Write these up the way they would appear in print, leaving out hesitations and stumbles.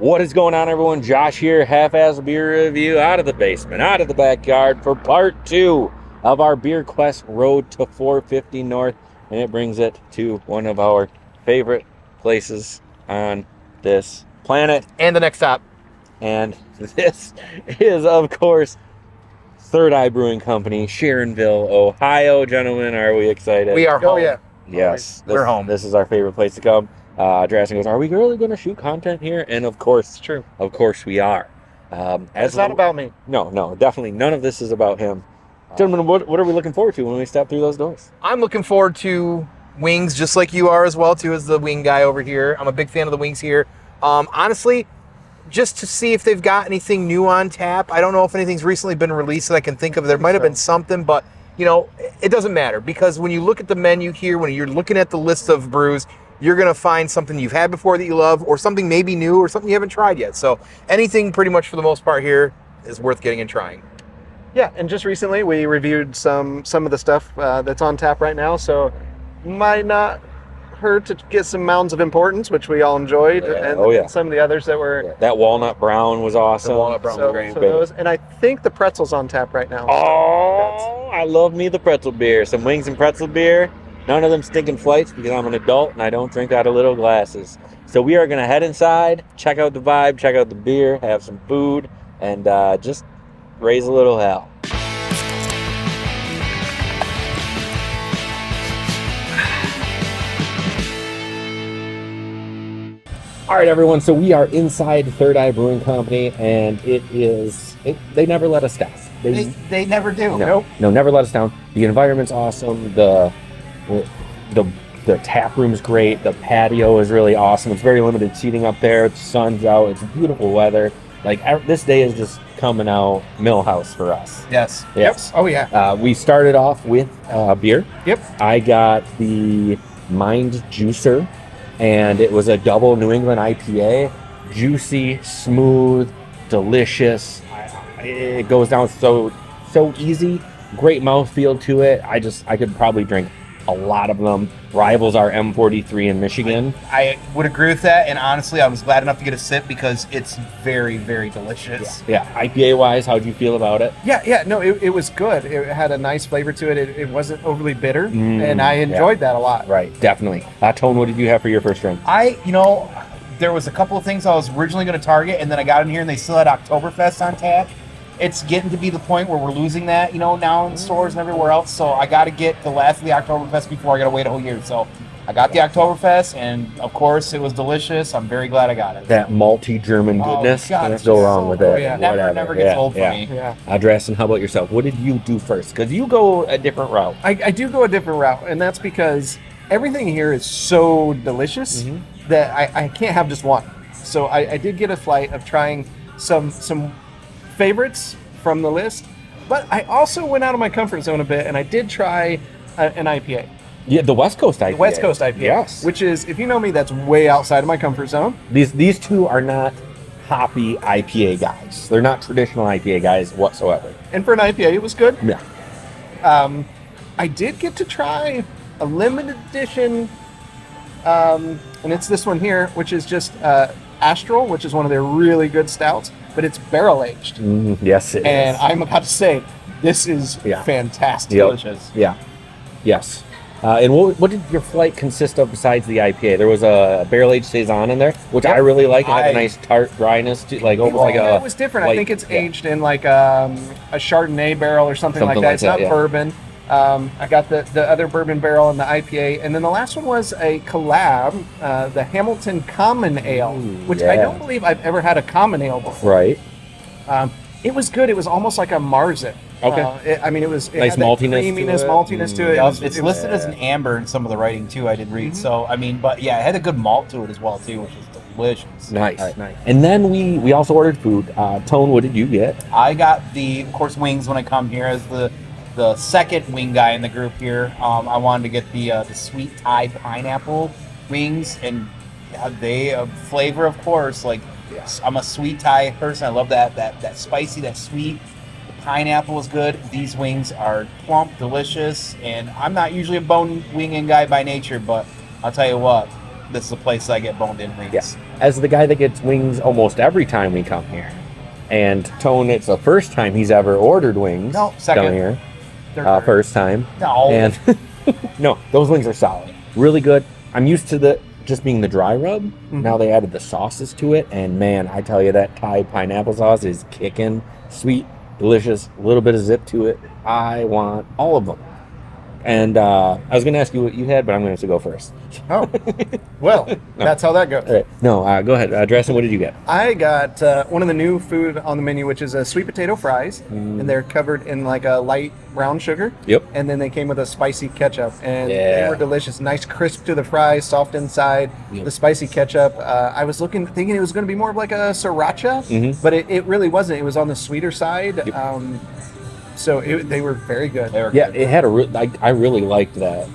What is going on, everyone? Josh here, Halfassbeerreview, out of the basement, out of the backyard for part 2 of our Beer Quest Road to 450 North, and it brings it to one of our favorite places on this planet. And the next stop. And this is, of course, Third Eye Brewing Company, Sharonville, Ohio. Gentlemen, are we excited? We are home. Oh, yeah. Yes. We're home. This is our favorite place to come. Drastic goes, are we really going to shoot content here? And of course, It's true. Of course we are. It's not about me. No, definitely none of this is about him. Gentlemen, what are we looking forward to when we step through those doors? I'm looking forward to wings, just like you are as well, too, as the wing guy over here. I'm a big fan of the wings here. Honestly, just to see if they've got anything new on tap. I don't know if anything's recently been released that I can think of. There might have been something, but you know, it doesn't matter because when you look at the menu here, when you're looking at the list of brews, you're going to find something you've had before that you love, or something maybe new, or something you haven't tried yet. So anything pretty much for the most part here is worth getting and trying. Yeah, and just recently we reviewed some of the stuff that's on tap right now, so might not hurt to get some Mounds of Importance, which we all enjoyed, and some of the others that were... Yeah, that Walnut Brown was awesome. The Walnut Brown was great. So those, and I think the Pretzel's on tap right now. Oh, I love me the pretzel beer. Some wings and pretzel beer. None of them stinking flights because I'm an adult and I don't drink out of little glasses. So we are going to head inside, check out the vibe, check out the beer, have some food, and just raise a little hell. All right, everyone, so we are inside Third Eye Brewing Company, and they never let us down. They never do. No, never let us down. The environment's awesome. The tap room's great. The patio is really awesome. It's very limited seating up there. The sun's out. It's beautiful weather. Like, this day is just coming out Millhouse for us. Yes. Yes. Yep. Oh, yeah. We started off with beer. Yep. I got the Mind Juicer, and it was a double New England IPA. Juicy, smooth, delicious. It goes down so easy. Great mouthfeel to it. I could probably drink a lot of them. Rivals our M43 in Michigan. I would agree with that, and honestly, I was glad enough to get a sip because it's very, very delicious. Yeah. IPA-wise, how'd you feel about it? Yeah, no, it was good. It had a nice flavor to it. It wasn't overly bitter, and I enjoyed that a lot. Right, definitely. Tone, what did you have for your first drink? There was a couple of things I was originally going to target, and then I got in here and they still had Oktoberfest on tap. It's getting to be the point where we're losing that, now in stores and everywhere else. So I got to get the last of the Oktoberfest before I got to wait a whole year. So I got the Oktoberfest, and of course it was delicious. I'm very glad I got it. That malty German goodness. Can't go wrong with it. Yeah. Never gets old for me. Yeah. Dresden, how about yourself? What did you do first? Because you go a different route. I do go a different route, and that's because everything here is so delicious that I can't have just one. So I did get a flight of trying some favorites from the list, but I also went out of my comfort zone a bit, and I did try an IPA. Yeah, the West Coast IPA. The West Coast IPA. Yes. Which is, if you know me, that's way outside of my comfort zone. These two are not hoppy IPA guys. They're not traditional IPA guys whatsoever. And for an IPA, it was good. Yeah. I did get to try a limited edition, and it's this one here, which is just Astral, which is one of their really good stouts, but it's barrel aged. Yes, it is. And I'm about to say, this is fantastic. Delicious. Yeah. Yes. And what did your flight consist of besides the IPA? There was a barrel-aged Saison in there, which I really like. It had a nice tart dryness, to, almost like a... It was different. I think it's aged in like a Chardonnay barrel or something like that. It's not bourbon. I got the other bourbon barrel and the IPA. And then the last one was a collab, the Hamilton Common Ale, which I don't believe I've ever had a common ale before. Right. It was good. It was almost like a Marzen. Okay. It nice had maltiness, maltiness to it. It's listed as an amber in some of the writing too. I did read. So but yeah, it had a good malt to it as well too, which was delicious. Nice. And then we also ordered food. Tone, what did you get? I got of course, wings when I come here as the second wing guy in the group here. I wanted to get the sweet Thai pineapple wings, and they flavor, of course. I'm a sweet Thai person. I love that spicy, that sweet. Pineapple is good. These wings are plump, delicious, and I'm not usually a bone wing in guy by nature, but I'll tell you what, this is a place I get boned in wings. Yes. as the guy that gets wings almost every time we come here, and Tone, it's the first time he's ever ordered wings No, second. down here. Third. First time. No. And no, those wings are solid. Really good. I'm used to the just being the dry rub. Mm-hmm. Now they added the sauces to it, and man, I tell you, that Thai pineapple sauce is kicking. Sweet, delicious, a little bit of zip to it. I want all of them. And I was going to ask you what you had, but I'm going to go first. Oh, well, that's how that goes. All right. No, go ahead. Dresden, what did you get? I got one of the new food on the menu, which is sweet potato fries, and they're covered in like a light brown sugar. Yep. And then they came with a spicy ketchup, and Yeah. they were delicious. Nice crisp to the fries, soft inside. Yep. The spicy ketchup. I was thinking it was going to be more of like a sriracha, but it really wasn't. It was on the sweeter side. Yep. So they were very good. Yeah, it had I really liked that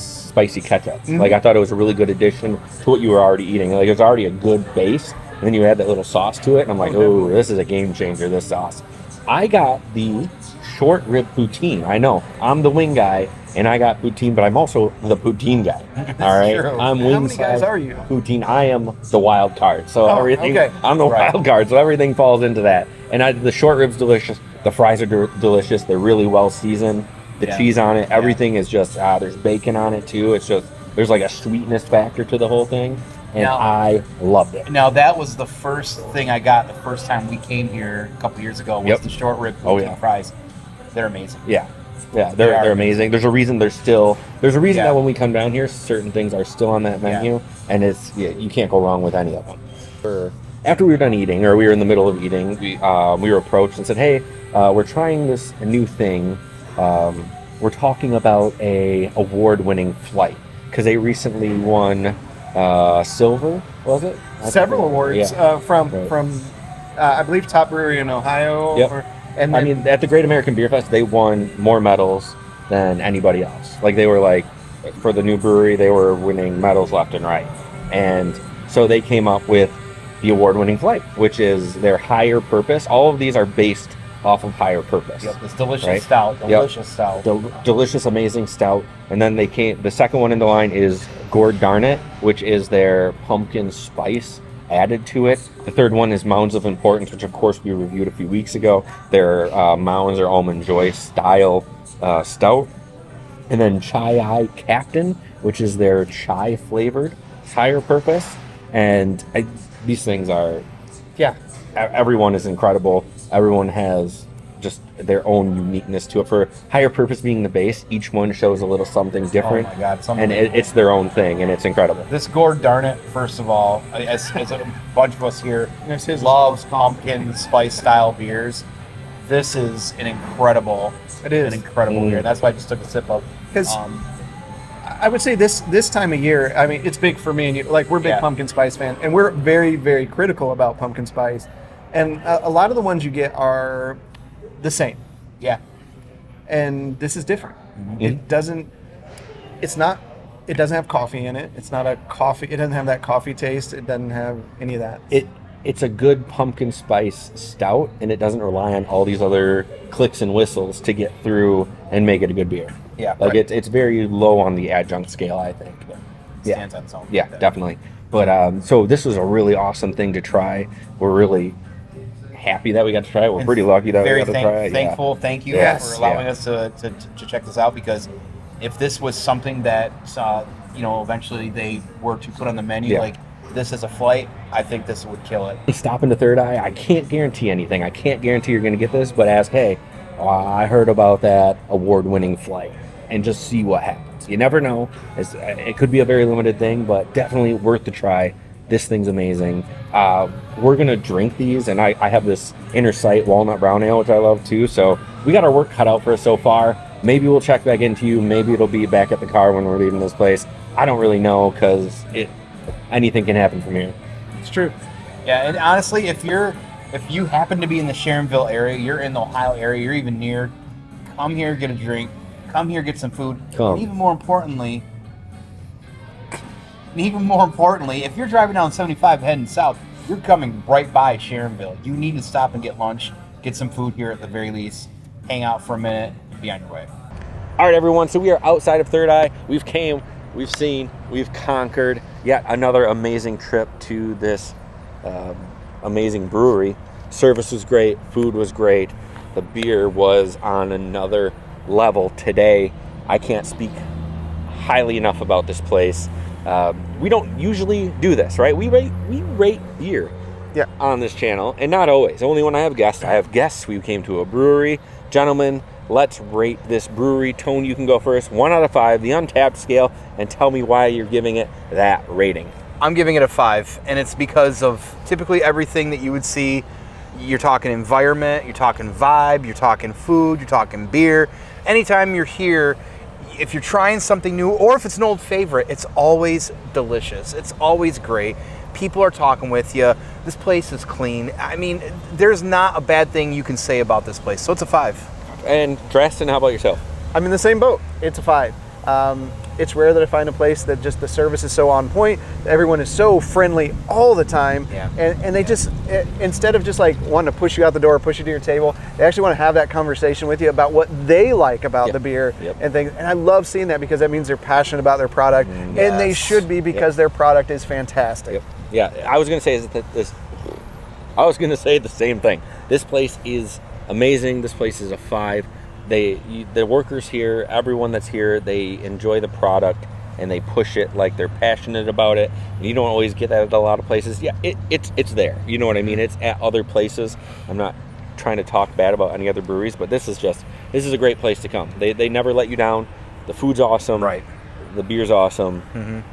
spicy ketchup. Like, I thought it was a really good addition to what you were already eating. Like, it was already a good base, and then you add that little sauce to it, and I'm like, oh, this is a game changer, this sauce. I got the short rib poutine. I know, I'm the wing guy, and I got poutine, but I'm also the poutine guy. All right, True. I'm How wing many guys side are you? Poutine. I am the wild card. So Oh, everything. okay. I'm the wild card. So everything falls into that. And the short rib's delicious. The fries are delicious. They're really well seasoned. The cheese on it, everything is just. There's bacon on it too. It's just there's like a sweetness factor to the whole thing, and Now- I loved it. Now that was the first thing I got the first time we came here a couple years ago was Yep. the short rib Oh, poutine yeah. fries. They're amazing. Yeah, They they're are amazing. There's a reason there's a reason Yeah. that when we come down here, certain things are still on that menu, and you can't go wrong with any of them. After we were done eating, or we were in the middle of eating, we were approached and said, "Hey, we're trying this new thing. We're talking about a award-winning flight because they recently won silver, was it? Several awards Yeah. from Right. I believe Top Brewery in Ohio. Yep. And I then, mean, at the Great American Beer Fest, they won more medals than anybody else. Like, they were like, for the new brewery, they were winning medals left and right. And so they came up with the award-winning flight, which is their higher purpose. All of these are based off of higher purpose. Yep, this delicious Right. stout. Yep. Delicious stout. Delicious, amazing stout. And then the second one in the line is Gourd Darnit, which is their pumpkin spice added to it. The third one is Mounds of Importance, which of course we reviewed a few weeks ago. Their Mounds or Almond Joy style stout. And then Chai Eye Captain, which is their chai flavored higher purpose. And these things are, everyone is incredible. Everyone has just their own uniqueness to it. For higher purpose being the base, each one shows a little something different. Oh my God, something and it's their own thing, and it's incredible. This Gourd Darnit, first of all, as a bunch of us here loves pumpkin spice style beers, this is an incredible beer. That's why I just took a sip of. because I would say this time of year, I mean, it's big for me and you. Like, we're big Yeah. pumpkin spice fans, and we're very, very critical about pumpkin spice. And a lot of the ones you get are the same, Yeah. and this is different. Mm-hmm. It doesn't have coffee in it. It's not a coffee. It doesn't have that coffee taste. It doesn't have any of that. It's a good pumpkin spice stout, and it doesn't rely on all these other clicks and whistles to get through and make it a good beer. Yeah, Like, right. it's very low on the adjunct scale, I think. Stands on its own. Yeah, definitely. But so this was a really awesome thing to try. We're really happy that we got to try it. We're pretty lucky that we Very got to try it. thankful. Thank you Yes, for allowing yeah. us to check this out, because if this was something that eventually they were to put on the menu, Yeah. like this as a flight, I think this would kill it. Stop into Third Eye. I can't guarantee anything. I can't guarantee you're going to get this, but ask, hey, I heard about that award-winning flight, and just see what happens. You never know. It could be a very limited thing, but definitely worth the try. This thing's amazing. We're going to drink these, and I have this Inner Sight Walnut Brown Ale, which I love too, so we got our work cut out for us so far. Maybe we'll check back into you. Maybe it'll be back at the car when we're leaving this place. I don't really know, because anything can happen from here. It's true. Yeah, and honestly, if you happen to be in the Sharonville area, you're in the Ohio area, you're even near, come here, get a drink. Come here, get some food. Come. And even more importantly, if you're driving down 75 heading south, you're coming right by Sharonville. You need to stop and get lunch, get some food here at the very least, hang out for a minute, and be on your way. All right, everyone. So we are outside of Third Eye. We've came we've seen, we've conquered yet another amazing trip to this amazing brewery. Service was great, food was great, the beer was on another level today. I can't speak highly enough about this place. We don't usually do this, right? We rate beer on this channel, and not always. Only when I have guests. I have guests. We came to a brewery. Gentlemen, let's rate this brewery. Tone, you can go first. 1 out of 5, the Untappd scale, and tell me why you're giving it that rating. I'm giving it a 5, and it's because of typically everything that you would see. You're talking environment, you're talking vibe, you're talking food, you're talking beer. Anytime you're here, if you're trying something new, or if it's an old favorite, it's always delicious. It's always great. People are talking with you. This place is clean. I mean, there's not a bad thing you can say about this place. So it's a 5. And Drastin, how about yourself? I'm in the same boat. It's a 5. It's rare that I find a place that just the service is so on point. Everyone is so friendly all the time. Yeah. And they just, instead of just like wanting to push you out the door, push you to your table, they actually want to have that conversation with you about what they like about the beer and things. And I love seeing that because that means they're passionate about their product. And they should be because their product is fantastic. Yeah, I was going to say I was going to say the same thing. This place is amazing. This place is a 5. The workers here, everyone that's here, they enjoy the product and they push it like they're passionate about it. You don't always get that at a lot of places. Yeah, it's there. You know what I mean? It's at other places. I'm not trying to talk bad about any other breweries, but this is a great place to come. They never let you down. The food's awesome. Right. The beer's awesome.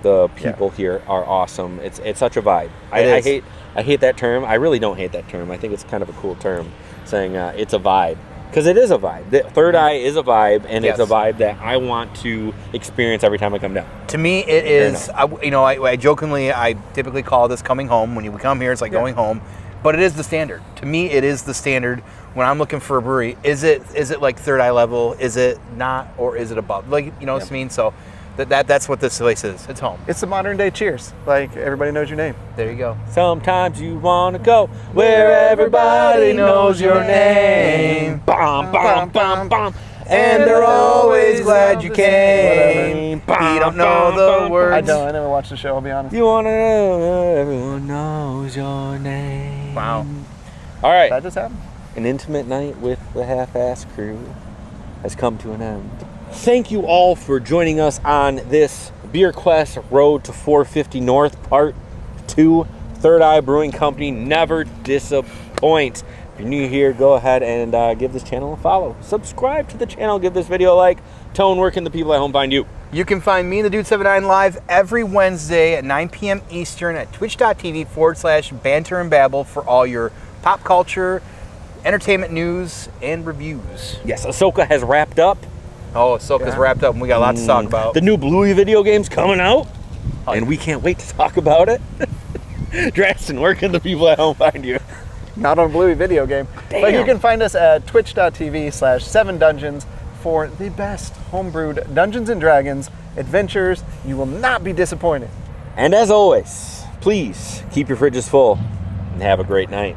The people here are awesome. It's such a vibe. I hate that term. I really don't hate that term. I think it's kind of a cool term, saying it's a vibe. Because it is a vibe. The Third Eye is a vibe, and it's a vibe that I want to experience every time I come down. To me, it is. I jokingly, I typically call this coming home. When you come here, it's like going home. But it is the standard. To me, it is the standard. When I'm looking for a brewery, is it like Third Eye level? Is it not, or is it above? Like, you know what I mean? So that's what this place is. It's home. It's the modern day Cheers. Like, everybody knows your name. There you go. Sometimes you want to go where everybody knows your name. Bum, bum, bum, bum. And they're always glad you came. You don't know the words. I don't. I never watched the show, I'll be honest. You want to know everyone knows your name. Wow. All right. That just happened. An intimate night with the Half-Ass crew has come to an end. Thank you all for joining us on this Beer Quest Road to 450 North Part 2. Third Eye Brewing Company never disappoints. If you're new here, go ahead and give this channel a follow. Subscribe to the channel, give this video a like. Tone, where can the people at home find you? You can find me and the Dude 79 live every Wednesday at 9 p.m. Eastern at twitch.tv/Banter and Babble for all your pop culture, entertainment news, and reviews. Yes, Ahsoka has wrapped up. Oh, Ahsoka's wrapped up, and we got a lot to talk about. The new Bluey video game's coming out, and we can't wait to talk about it. Drastin, where can the people at home find you? Not on a Bluey video game. Damn. But you can find us at twitch.tv/7dungeons for the best homebrewed Dungeons & Dragons adventures. You will not be disappointed. And as always, please keep your fridges full and have a great night.